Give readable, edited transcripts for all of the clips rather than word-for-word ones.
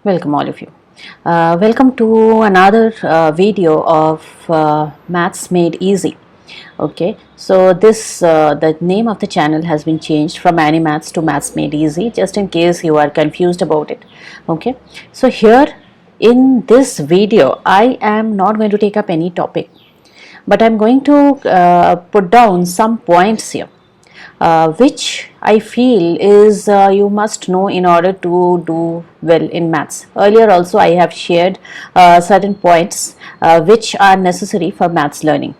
Welcome all of you. Welcome to another video of Maths Made Easy. Okay, so the name of the channel has been changed from Animaths to Maths Made Easy, just in case you are confused about it. Okay, so here in this video I am not going to take up any topic, but I'm going to put down some points here, which I feel is you must know in order to do well in maths. Earlier also I have shared certain points which are necessary for maths learning.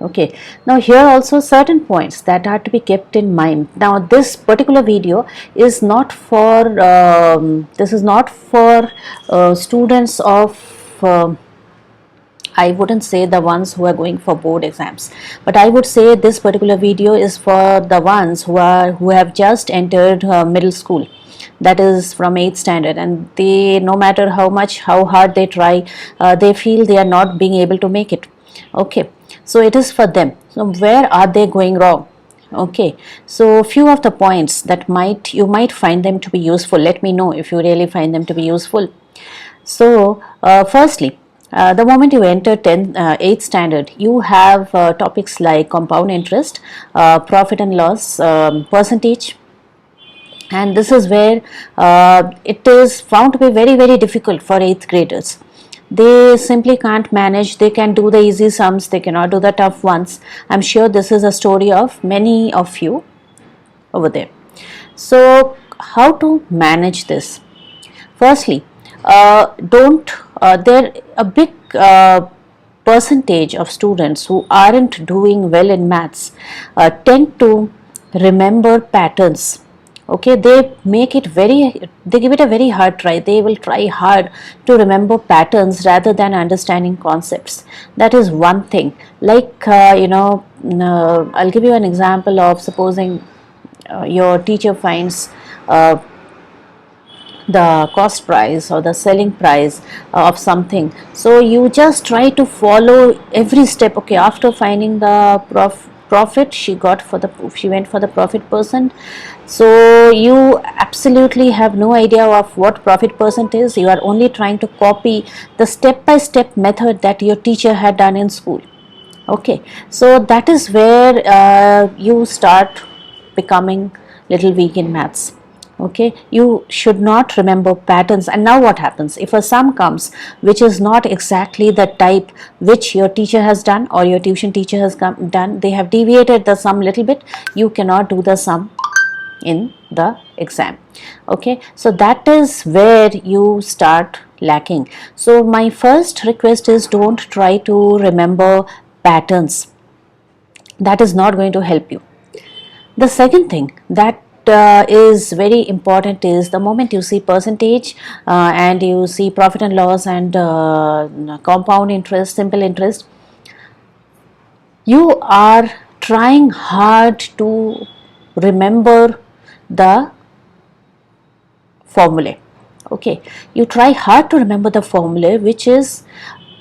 Okay, now here also certain points that are to be kept in mind. Now this particular video is not for students of I wouldn't say the ones who are going for board exams, but I would say this particular video is for the ones who have just entered middle school, that is from 8th standard, and they, no matter how hard they try, they feel they are not being able to make it. Okay, so it is for them. So where are they going wrong? Okay, so few of the points that you might find them to be useful. Let me know if you really find them to be useful. So firstly, the moment you enter 8th standard, you have topics like compound interest, profit and loss, percentage, and this is where it is found to be very difficult for 8th graders. They simply can't manage. They can do the easy sums, they cannot do the tough ones. I'm sure this is a story of many of you over there. So how to manage this? Firstly, there a big percentage of students who aren't doing well in maths tend to remember patterns. Okay, they give it a very hard try. They will try hard to remember patterns rather than understanding concepts. That is one thing. Like I'll give you an example of, supposing your teacher finds the cost price or the selling price of something, so you just try to follow every step. Okay, after finding the profit, she went for the profit percent. So you absolutely have no idea of what profit percent is. You are only trying to copy the step-by-step method that your teacher had done in school. Okay, so that is where you start becoming little weak in maths. Okay, you should not remember patterns. And now what happens if a sum comes which is not exactly the type which your teacher has done or your tuition teacher has done? They have deviated the sum little bit. You cannot do the sum in the exam. Okay, so that is where you start lacking. So my first request is, don't try to remember patterns. That is not going to help you. The second thing that is very important is, the moment you see percentage and you see profit and loss and compound interest, simple interest, you are trying hard to remember the formulae. Okay, you try hard to remember the formulae, which is,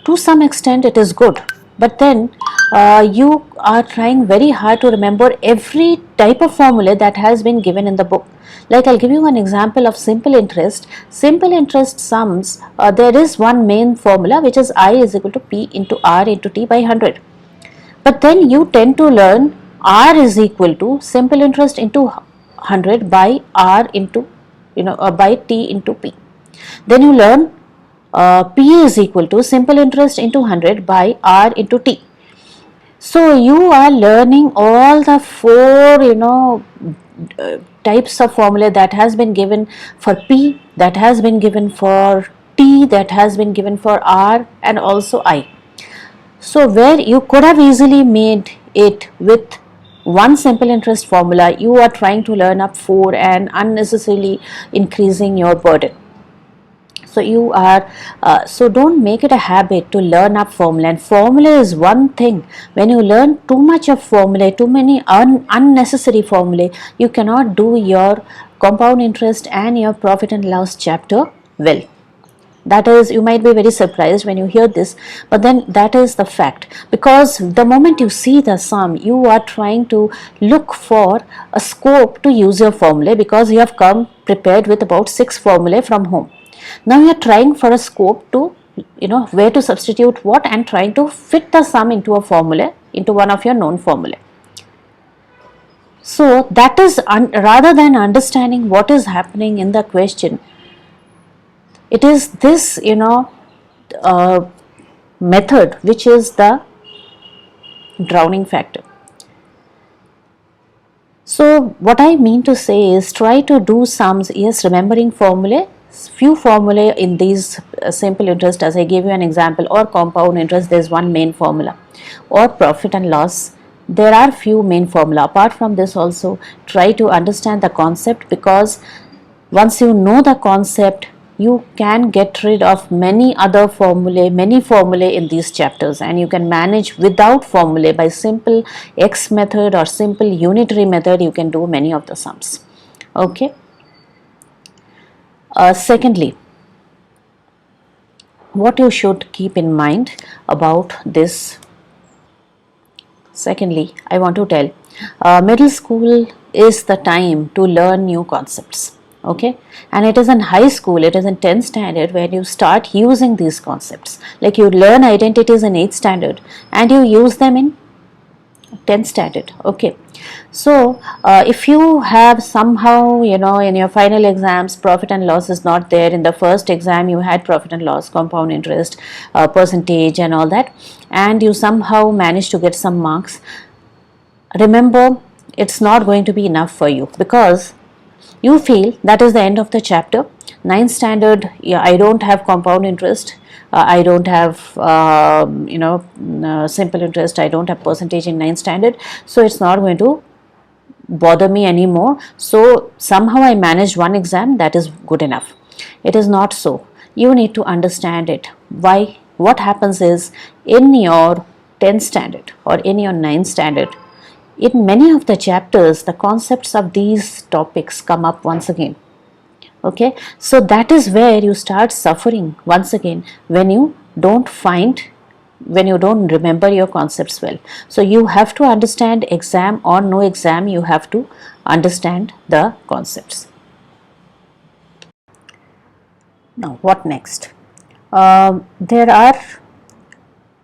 to some extent it is good, but then you are trying very hard to remember every type of formula that has been given in the book. Like, I'll give you an example of simple interest. Simple interest sums, there is one main formula, which is I is equal to P into R into T by 100. But then you tend to learn R is equal to simple interest into 100 by R into, by T into P. Then you learn P is equal to simple interest into 100 by R into T. So you are learning all the four types of formula that has been given for P, that has been given for T, that has been given for R, and also I. So where you could have easily made it with one simple interest formula, you are trying to learn up four and unnecessarily increasing your burden. So you are so don't make it a habit to learn up formula. And formula is one thing. When you learn too much of formula, too many unnecessary formula, you cannot do your compound interest and your profit and loss chapter well. That is, you might be very surprised when you hear this, but then that is the fact, because the moment you see the sum, you are trying to look for a scope to use your formula, because you have come prepared with about 6 formulae from home. Now you are trying for a scope to, where to substitute what, and trying to fit the sum into a formula, into one of your known formulae. So that is, rather than understanding what is happening in the question, it is this, uh, method which is the drowning factor. So what I mean to say is, try to do sums, yes, remembering formulae, few formulae in these simple interest, as I gave you an example, or compound interest, there is one main formula, or profit and loss, there are few main formula. Apart from this also, try to understand the concept, because once you know the concept, you can get rid of many formulae in these chapters, and you can manage without formulae by simple X method or simple unitary method. You can do many of the sums. Okay. Secondly, what you should keep in mind about this. Secondly, I want to tell, middle school is the time to learn new concepts. Okay, and it is in high school, it is in 10th standard when you start using these concepts. Like you learn identities in 8th standard and you use them in 10th standard. Okay, so if you have somehow, in your final exams, profit and loss is not there. In the first exam you had profit and loss, compound interest, percentage and all that, and you somehow managed to get some marks, remember, it's not going to be enough for you, because you feel that is the end of the chapter. 9th standard, yeah, I don't have compound interest, I don't have simple interest, I don't have percentage in 9th standard, so it's not going to bother me anymore. So somehow I managed one exam, that is good enough. It is not so. You need to understand it. Why? What happens is, in your 10th standard or in your 9th standard, in many of the chapters, the concepts of these topics come up once again. Okay, so that is where you start suffering once again, when you don't remember your concepts well. So you have to understand, exam or no exam, you have to understand the concepts. Now what next? There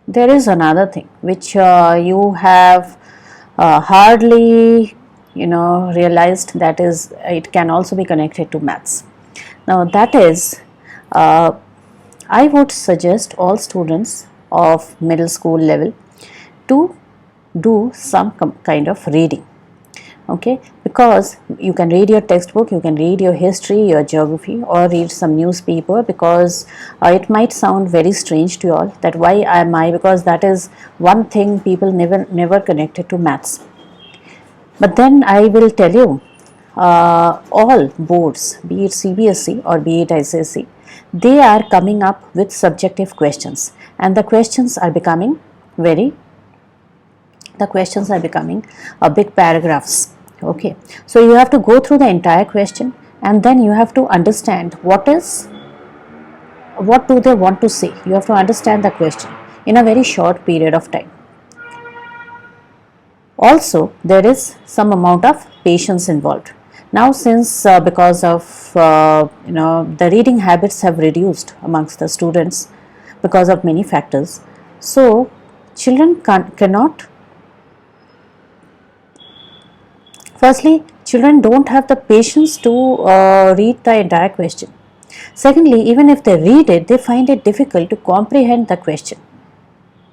is another thing which you have hardly realized, that is, it can also be connected to maths. Now that is, I would suggest all students of middle school level to do some kind of reading. Okay, because you can read your textbook, you can read your history, your geography, or read some newspaper, because it might sound very strange to you all that why am I, because that is one thing people never connected to maths. But then I will tell you, all boards, be it CBSE or be it ICSE, they are coming up with subjective questions, and the questions are becoming big paragraphs. Okay, so you have to go through the entire question, and then you have to understand what do they want to say. You have to understand the question in a very short period of time. Also, there is some amount of patience involved. Now, since because of the reading habits have reduced amongst the students because of many factors, so children cannot. Firstly, children don't have the patience to read the entire question. Secondly, even if they read it, they find it difficult to comprehend the question.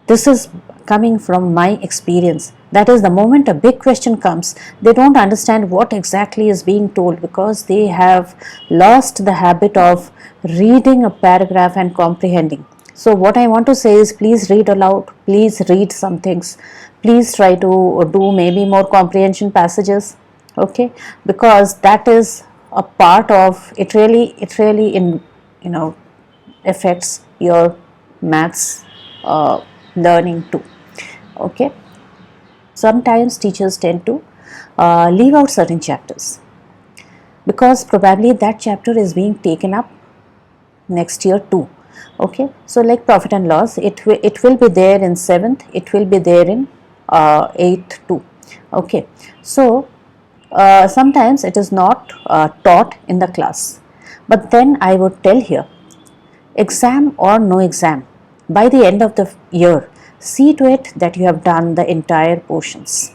This is coming from my experience. That is, the moment a big question comes, they don't understand what exactly is being told, because they have lost the habit of reading a paragraph and comprehending. So what I want to say is, please read aloud, please read some things, please try to do maybe more comprehension passages. Okay, because that is a part of it, really affects your maths learning too. Okay, sometimes teachers tend to leave out certain chapters, because probably that chapter is being taken up next year too. Okay, so like profit and loss, it will be there in 7th, it will be there in 8th too. Okay, so sometimes it is not taught in the class, but then I would tell here exam or no exam, by the end of the year, see to it that you have done the entire portions.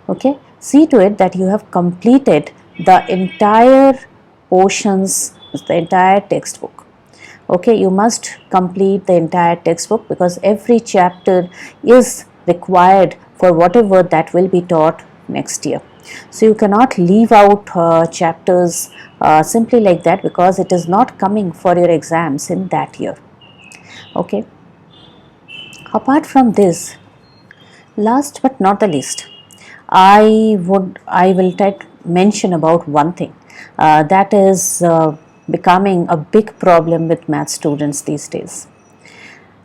Okay, see to it that you have completed the entire portions, the entire textbook. Okay, you must complete the entire textbook because every chapter is required for whatever that will be taught next year. So you cannot leave out chapters simply like that because it is not coming for your exams in that year. Okay, apart from this, last but not the least, I will mention about one thing that is becoming a big problem with math students these days.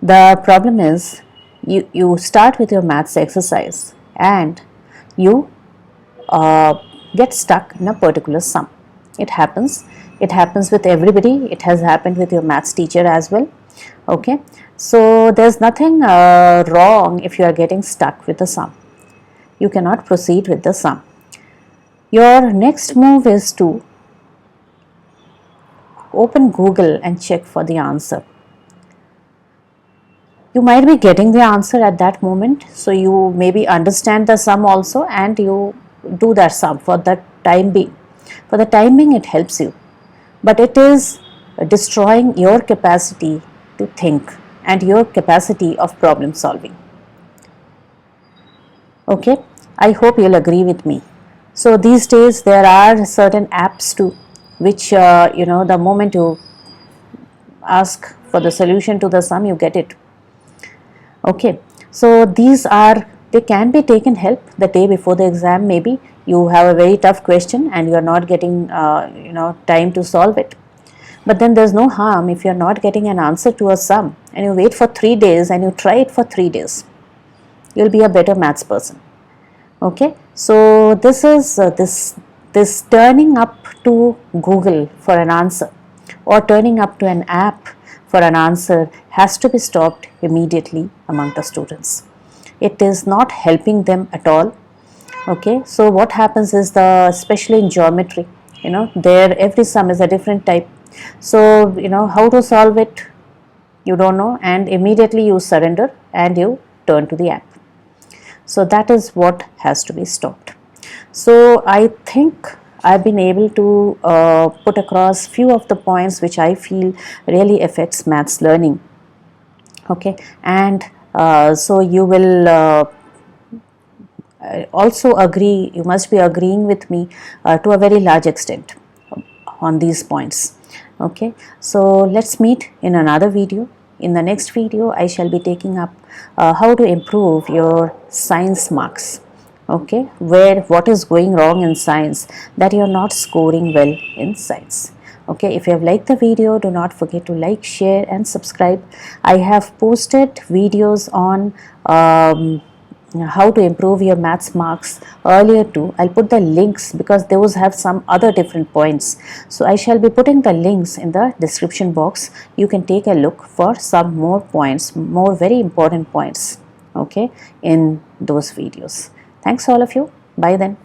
The problem is you start with your maths exercise and you get stuck in a particular sum. It happens with everybody. It has happened with your maths teacher as well. Okay, so there's nothing wrong if you are getting stuck with the sum. You cannot proceed with the sum. Your next move is to open Google and check for the answer. You might be getting the answer at that moment, so you maybe understand the sum also and you do that sum for the time being. For the time being, it helps you, but it is destroying your capacity to think and your capacity of problem solving. Okay, I hope you'll agree with me. So these days there are certain apps too, which the moment you ask for the solution to the sum, you get it. Okay, so they can be taken help the day before the exam. Maybe you have a very tough question and you are not getting time to solve it. But then there's no harm if you are not getting an answer to a sum and you wait for 3 days and you try it for 3 days. You'll be a better maths person. Okay, so this is this turning up to Google for an answer or turning up to an app for an answer has to be stopped immediately among the students. It is not helping them at all. Okay, so what happens is especially in geometry, there every sum is a different type. So how to solve it, you don't know, and immediately you surrender and you turn to the app. So that is what has to be stopped. So I think I've been able to put across few of the points which I feel really affects maths learning. Okay, and so you will also agree, you must be agreeing with me to a very large extent on these points. Okay, so let's meet in another video. In the next video, I shall be taking up how to improve your science marks. Okay, what is going wrong in science that you are not scoring well in science. Okay, if you have liked the video, do not forget to like, share and subscribe. I have posted videos on how to improve your maths marks earlier too. I'll put the links because those have some other different points. So I shall be putting the links in the description box. You can take a look for some more points, more very important points, okay, in those videos. Thanks all of you. Bye then.